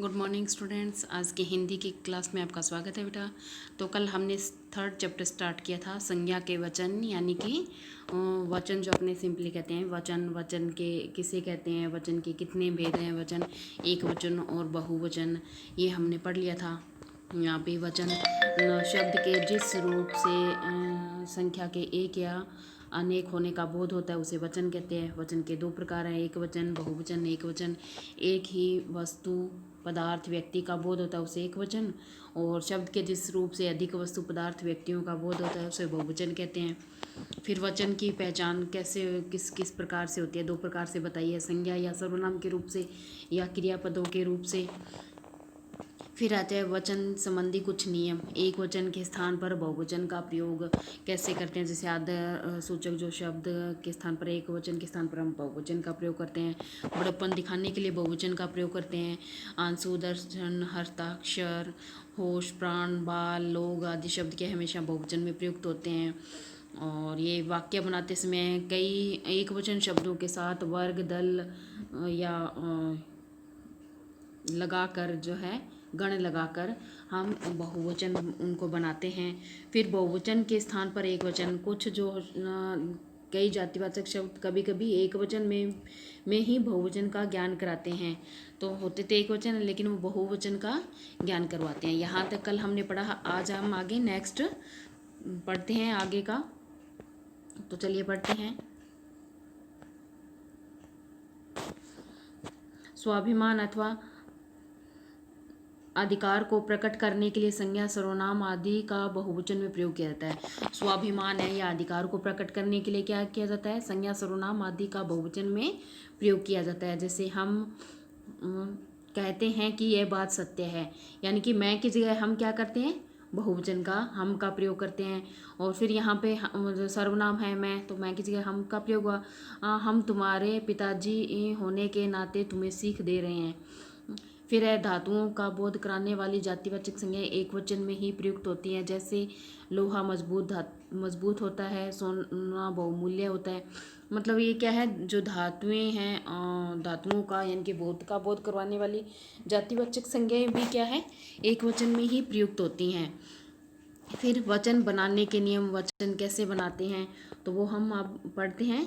Good morning students. आज की हिंदी की क्लास में आपका स्वागत है बेटा। तो कल हमने थर्ड चैप्टर स्टार्ट किया था, संज्ञा के वचन, यानी कि वचन जो अपने सिंपली कहते हैं। वचन वचन के किसे कहते हैं, वचन के कितने भेद हैं, वचन एक वचन और बहुवचन, ये हमने पढ़ लिया था। यहाँ पे वचन शब्द के जिस रूप से संख्या के एक या अनेक होने का बोध होता है उसे वचन कहते हैं। वचन के दो प्रकार हैं, एक वचन, बहुवचन। एक वचन एक ही वस्तु पदार्थ व्यक्ति का बोध होता है उसे एक वचन, और शब्द के जिस रूप से अधिक वस्तु पदार्थ व्यक्तियों का बोध होता है उसे बहुवचन कहते हैं। फिर वचन की पहचान कैसे किस किस प्रकार से होती है, दो प्रकार से बताइए, संज्ञा या सर्वनाम के रूप से या क्रियापदों के रूप से। फिर आता है वचन संबंधी कुछ नियम। एक वचन के स्थान पर बहुवचन का प्रयोग कैसे करते हैं, जैसे आदर सूचक जो शब्द के स्थान पर एक वचन के स्थान पर हम बहुवचन का प्रयोग करते हैं। बड़प्पन दिखाने के लिए बहुवचन का प्रयोग करते हैं। आंसू, दर्शन, हस्ताक्षर, होश, प्राण, बाल, लोग आदि शब्द के हमेशा बहुवचन में प्रयुक्त होते हैं। और ये वाक्य बनाते समय कई एक वचन शब्दों के साथ वर्ग, दल या लगाकर जो है गण लगाकर हम बहुवचन उनको बनाते हैं। फिर बहुवचन के स्थान पर एक वचन, कुछ जो कई जातिवाचक शब्द कभी कभी एक वचन में ही बहुवचन का ज्ञान कराते हैं। तो होते तो एक वचन लेकिन वो बहुवचन का ज्ञान करवाते हैं। यहाँ तक कल हमने पढ़ा। आज हम आगे नेक्स्ट पढ़ते हैं आगे का। तो चलिए पढ़ते हैं। स्वाभिमान अथवा अधिकार को प्रकट करने के लिए संज्ञा, सर्वनाम आदि का बहुवचन में प्रयोग किया जाता है। स्वाभिमान है या अधिकार को प्रकट करने के लिए क्या किया जाता है, संज्ञा, सर्वनाम आदि का बहुवचन में प्रयोग किया जाता है। जैसे हम कहते हैं कि यह बात सत्य है, यानी कि मैं की जगह हम क्या करते हैं, बहुवचन का हम का प्रयोग करते हैं। और फिर यहाँ पे सर्वनाम है मैं, तो मैं की जगह हम का प्रयोग हुआ। हम तुम्हारे पिताजी होने के नाते तुम्हें सीख दे रहे हैं। फिर है धातुओं का बोध कराने वाली जातिवाचक संज्ञाएं एक वचन में ही प्रयुक्त होती हैं। जैसे लोहा मजबूत होता है, सोना बहुमूल्य होता है। मतलब ये क्या है, जो धातुएं हैं, धातुओं का यानी कि बोध का बोध करवाने वाली जातिवाचक संज्ञाएं भी क्या है, एक वचन में ही प्रयुक्त होती हैं। फिर वचन बनाने के नियम, वचन कैसे बनाते हैं तो वो हम अब पढ़ते हैं।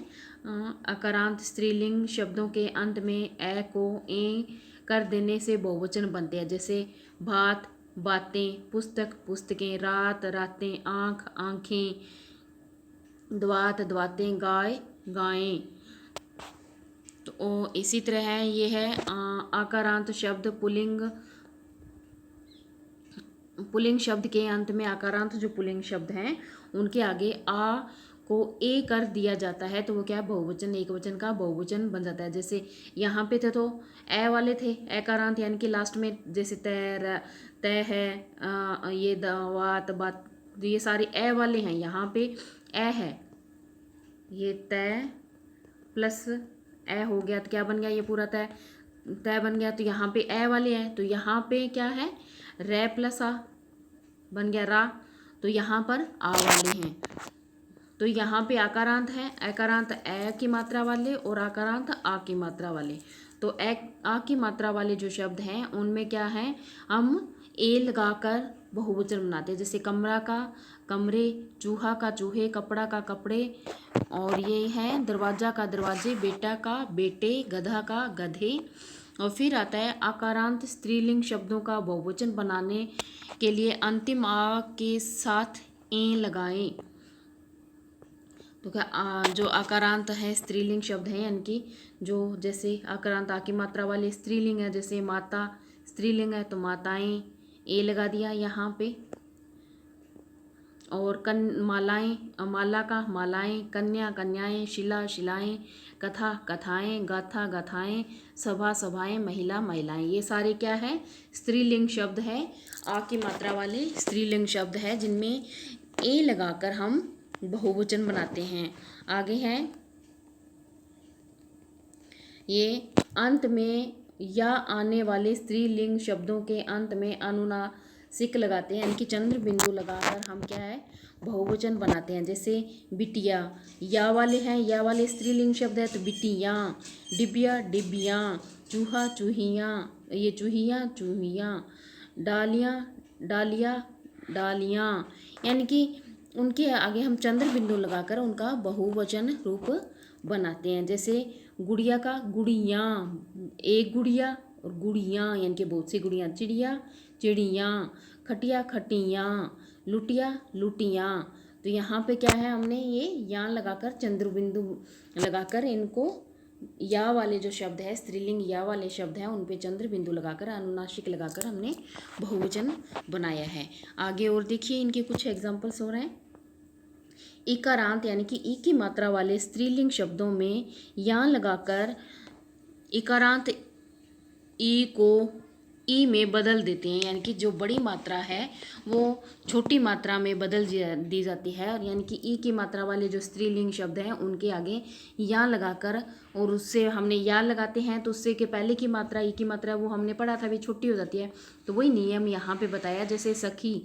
अकारांत स्त्रीलिंग शब्दों के अंत में ए को ए कर देने से बहुवचन बनते हैं। जैसे भात, बातें, पुस्तक, पुस्तकें, रात, रातें, आँख, आँखें, द्वात, द्वातें, गाय, गायें। तो इसी तरह है, ये है आकारांत शब्द पुल्लिंग शब्द के अंत में, आकारांत जो पुल्लिंग शब्द हैं उनके आगे आ को ए कर दिया जाता है तो वो क्या है, बहुवचन, एक वचन का बहुवचन बन जाता है। जैसे यहाँ पे थे तो ए वाले थे, एकारांत, यानी कि लास्ट में जैसे तय है, ये दवात बात, ये सारे ए वाले हैं। यहाँ पे ए है, ये तय प्लस ए हो गया तो क्या बन गया, ये पूरा तय तय बन गया। तो यहाँ पे ए वाले हैं तो यहाँ पे क्या है, रे प्लस आ बन गया रा। तो यहाँ पर आ वाले हैं तो यहाँ पे आकारांत है, आकारांत ए की मात्रा वाले और आकारांत आ की मात्रा वाले। तो ए आ की मात्रा वाले जो शब्द हैं उनमें क्या है, हम ए लगाकर बहुवचन बनाते हैं। जैसे कमरा का कमरे, चूहा का चूहे, कपड़ा का कपड़े, और ये है दरवाजा का दरवाजे, बेटा का बेटे, गधा का गधे। और फिर आता है आकारांत स्त्रीलिंग शब्दों का बहुवचन बनाने के लिए अंतिम आ के साथ ए लगाएं। तो क्या जो आकारांत है स्त्रीलिंग शब्द है, यानी कि जो जैसे आकारांत आ की मात्रा वाले स्त्रीलिंग है, जैसे माता स्त्रीलिंग है तो माताएं, ए लगा दिया यहाँ पे। और मालाएं, माला का मालाएं, कन्या कन्याएं, शिला शिलाएं, कथा कथाएं, गाथा गाथाएं, सभा सभाएं, महिला महिलाएं। ये सारे क्या है, स्त्रीलिंग शब्द है, आ की मात्रा वाले स्त्रीलिंग शब्द है जिनमें ए लगाकर हम बहुवचन बनाते हैं। आगे है ये अंत में या आने वाले स्त्रीलिंग शब्दों के अंत में अनुनासिक लगाते हैं, यानी कि चंद्र बिंदु लगाकर हम क्या है, बहुवचन बनाते हैं। जैसे बिटिया, या वाले हैं, या वाले स्त्रीलिंग शब्द है तो बिटियाँ, डिबिया डिबियाँ, चूहा चूहियाँ, ये चूहियाँ चूहियाँ, डालियाँ डालिया डालियाँ, यानी कि उनके आगे हम चंद्र बिंदु लगाकर उनका बहुवचन रूप बनाते हैं। जैसे गुड़िया का गुड़ियाँ, एक गुड़िया, और गुड़ियाँ यानी कि बहुत सी गुड़ियाँ। चिड़िया चिड़ियाँ, खटिया खटियाँ, लुटिया लुटियाँ। तो यहाँ पे क्या है, हमने ये यहाँ लगाकर चंद्र बिंदु लगाकर इनको या वाले जो शब्द है, स्त्रीलिंग या वाले शब्द हैं, उन पे चंद्र बिंदु लगाकर अनुनासिक लगाकर हमने बहुवचन बनाया है। आगे और देखिए इनके कुछ एग्जाम्पल्स हो रहे हैं। इकारांत यानी कि ई की मात्रा वाले स्त्रीलिंग शब्दों में या लगाकर इकारांत ई को ई में बदल देते हैं, यानी कि जो बड़ी मात्रा है वो छोटी मात्रा में बदल दी जाती है। और यानी कि ई की मात्रा वाले जो स्त्रीलिंग शब्द हैं उनके आगे या लगाकर, और उससे हमने या लगाते हैं तो उससे के पहले की मात्रा ई की मात्रा वो हमने पढ़ा था, भी छोटी हो जाती है। तो वही नियम यहाँ पे बताया। जैसे सखी,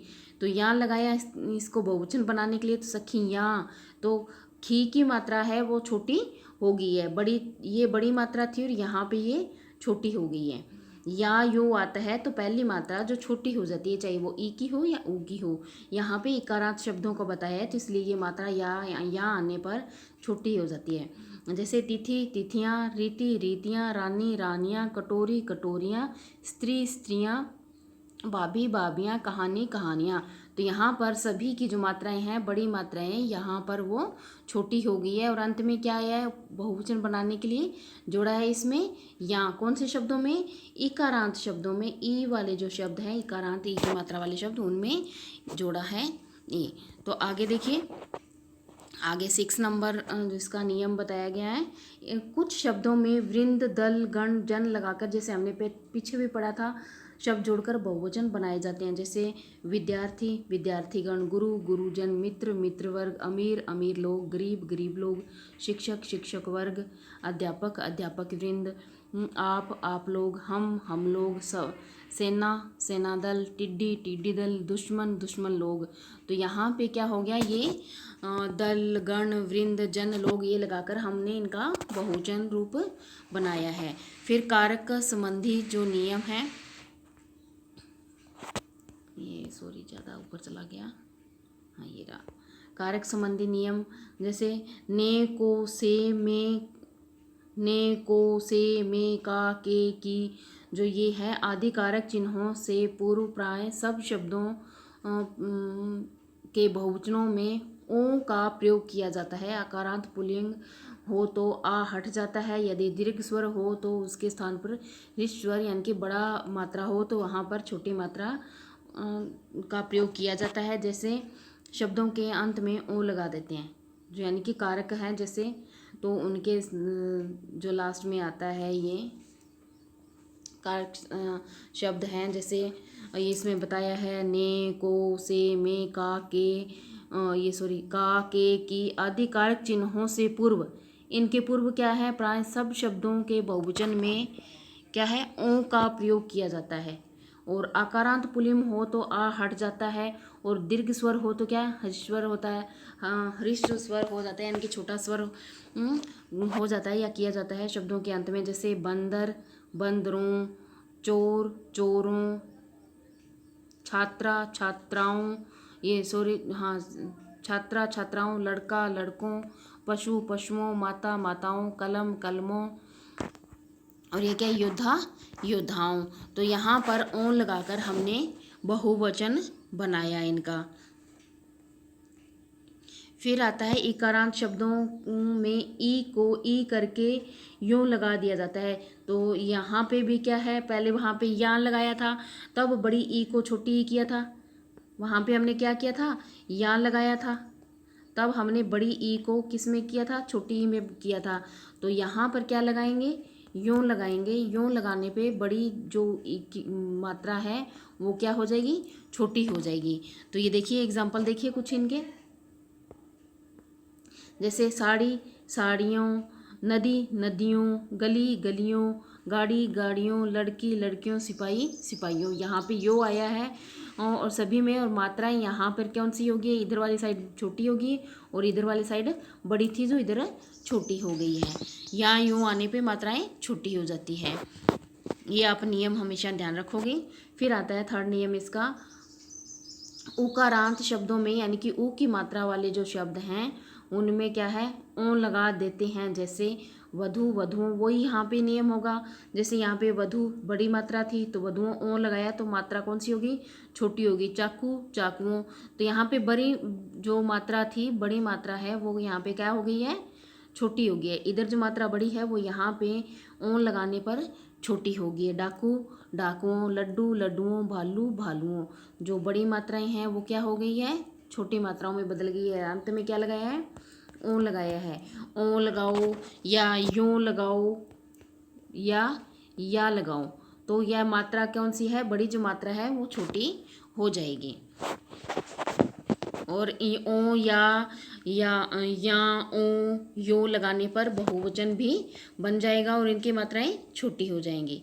तो या लगाया इसको बहुवचन बनाने के लिए, तो सखियाँ, तो खी की मात्रा है वो छोटी हो गई है, बड़ी, ये बड़ी मात्रा थी और यहाँ पे ये छोटी हो गई है। या यो आता है तो पहली मात्रा जो छोटी हो जाती है, चाहे वो ई की हो या ऊ की हो। यहाँ पे इकारांत शब्दों को बताया है तो इसलिए ये मात्रा या आने पर छोटी हो जाती है। जैसे तिथि तिथियाँ, रीति रीतियाँ, रानी रानियाँ, कटोरी कटोरियाँ, स्त्री स्त्रियाँ, भाभी भाभियाँ, कहानी कहानियाँ। तो यहाँ पर सभी की जो मात्राएं हैं, बड़ी मात्राएं, यहाँ पर वो छोटी हो गई है। और अंत में क्या आया है, बहुवचन बनाने के लिए जोड़ा है इसमें या। कौन से शब्दों में, इकारांत शब्दों में, ई वाले जो शब्द हैं, इकारांत ई की मात्रा वाले शब्द, उनमें जोड़ा है ई। तो आगे देखिए, आगे 6 नंबर जिसका नियम बताया गया है, कुछ शब्दों में वृंद दल गण जन लगाकर, जैसे हमने पीछे भी पढ़ा था, शब्द जोड़कर बहुवचन बनाए जाते हैं। जैसे विद्यार्थी विद्यार्थीगण, गुरु गुरुजन, मित्र मित्र वर्ग, अमीर अमीर लोग, गरीब गरीब लोग, शिक्षक शिक्षक वर्ग, अध्यापक अध्यापक वृंद, आप लोग, हम लोग, सब, सेना सेना दल, टिड्डी टिड्डी दल, दुश्मन दुश्मन लोग। तो यहाँ पे क्या हो गया, ये दल गण वृंद जन लोग ये लगाकर हमने इनका बहुवचन रूप बनाया है। फिर कारक संबंधी जो नियम है, ये सॉरी ज़्यादा ऊपर चला गया, हाँ ये रहा। कारक संबंधी नियम, जैसे ने को से में, ने को से में का के की, जो ये है आदि कारक चिन्हों से पूर्व प्राय सब शब्दों के बहुवचनों में ओ का प्रयोग किया जाता है। आकारांत पुल्लिंग हो तो आ हट जाता है, यदि दीर्घ स्वर हो तो उसके स्थान पर ह्रस्व स्वर यानी कि बड़ा मात्रा हो तो वहाँ पर छोटी मात्रा का प्रयोग किया जाता है। जैसे शब्दों के अंत में ओ लगा देते हैं, जो यानी कि कारक हैं, जैसे तो उनके जो लास्ट में आता है ये कारक शब्द हैं। जैसे ये इसमें बताया है, ने को से में का के, ये सॉरी का के की आदि कारक चिन्हों से पूर्व, इनके पूर्व क्या है, प्राय सब शब्दों के बहुवचन में क्या है, ओ का प्रयोग किया जाता है। और आकारांत पुल्लिंग हो तो आ हट जाता है, और दीर्घ स्वर हो तो क्या ह्रस्व स्वर होता है, हाँ ह्रस्व स्वर हो जाता है, यानी कि छोटा स्वर हो जाता है या किया जाता है शब्दों के अंत में। जैसे बंदर बंदरों, चोर चोरों, छात्रा छात्राओं, ये सॉरी हाँ छात्रा छात्राओं, लड़का लड़कों, पशु पशुओं, माता माताओं, कलम कलमों, और ये क्या, योद्धा योद्धाओं। तो यहाँ पर ओन लगाकर हमने बहुवचन बनाया इनका। फिर आता है इकारांत शब्दों में ई को ई करके यूँ लगा दिया जाता है। तो यहाँ पे भी क्या है, पहले वहाँ पे या लगाया था, तब बड़ी ई को छोटी ई किया था। वहाँ पे हमने क्या किया था, या लगाया था, तब हमने बड़ी ई को किस में किया था, छोटी ई में किया था। तो यहाँ पर क्या लगाएंगे, यूँ लगाएंगे। यूँ लगाने पे बड़ी जो ई की मात्रा है वो क्या हो जाएगी, छोटी हो जाएगी। तो ये देखिए एग्जाम्पल देखिए कुछ इनके, जैसे साड़ी साड़ियों, नदी नदियों, गली गलियों, गाड़ी गाड़ियों, लड़की लड़कियों, सिपाही सिपाहियों। यहाँ पे यो आया है और सभी में, और मात्राएं यहाँ पर कौन सी होगी, इधर वाली साइड छोटी होगी और इधर वाली साइड बड़ी थी जो इधर छोटी हो गई है। यहाँ यूँ आने पे मात्राएं छोटी हो जाती है। ये आप नियम हमेशा ध्यान रखोगे। फिर आता है थर्ड नियम इसका, उकारांत शब्दों में यानी कि ऊ की मात्रा वाले जो शब्द हैं उनमें क्या है, ओ लगा देते हैं। जैसे वधु वधुओं, वही यहाँ पे नियम होगा। जैसे यहाँ पे वधु बड़ी मात्रा थी तो वधुओं ओ लगाया तो मात्रा कौन सी होगी, छोटी होगी। चाकू चाकुओं, तो यहाँ पे बड़ी जो मात्रा थी, बड़ी मात्रा है वो यहाँ पे क्या हो गई है, छोटी हो गई है। इधर जो मात्रा बड़ी है वो यहाँ पे ओ लगाने पर छोटी हो गई है। डाकू डाकुओं, लड्डू लड्डुओं, भालू भालुओं, जो बड़ी मात्राएं हैं वो क्या हो गई है, छोटी मात्राओं में बदल गई है। अंत में क्या लगाया है, ओ लगाया है। ओ लगाओ या यूं लगाओ या लगाओ, तो यह मात्रा कौन सी है, बड़ी जो मात्रा है वो छोटी हो जाएगी। और ई ओ या ओ यो लगाने पर बहुवचन भी बन जाएगा और इनकी मात्राएं छोटी हो जाएंगी।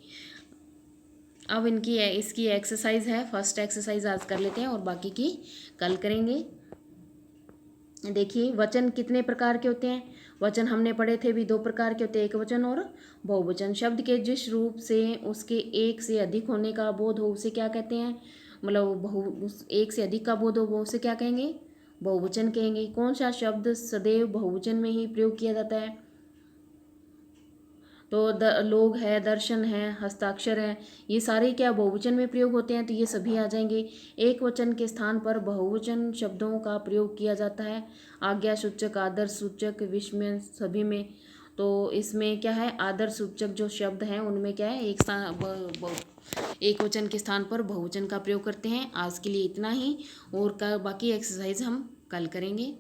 अब इसकी एक्सरसाइज है, फर्स्ट एक्सरसाइज आज कर लेते हैं और बाकी की कल करेंगे। देखिए वचन कितने प्रकार के होते हैं, वचन हमने पढ़े थे भी 2 प्रकार के होते हैं, एक वचन और बहुवचन। शब्द के जिस रूप से उसके एक से अधिक होने का बोध हो उसे क्या कहते हैं, मतलब एक से अधिक का बोध हो वो उसे क्या कहेंगे, बहुवचन कहेंगे। कौन सा शब्द सदैव बहुवचन में ही प्रयोग किया जाता है, तो लोग है, दर्शन है, हस्ताक्षर है, ये सारे क्या बहुवचन में प्रयोग होते हैं, तो ये सभी आ जाएंगे। एक वचन के स्थान पर बहुवचन शब्दों का प्रयोग किया जाता है, आज्ञा सूचक, आदर सूचक, विषय में, सभी में। तो इसमें क्या है, आदर सूचक जो शब्द हैं उनमें क्या है, एक वचन के स्थान पर बहुवचन का प्रयोग करते हैं। आज के लिए इतना ही, और बाकी एक्सरसाइज हम कल करेंगे।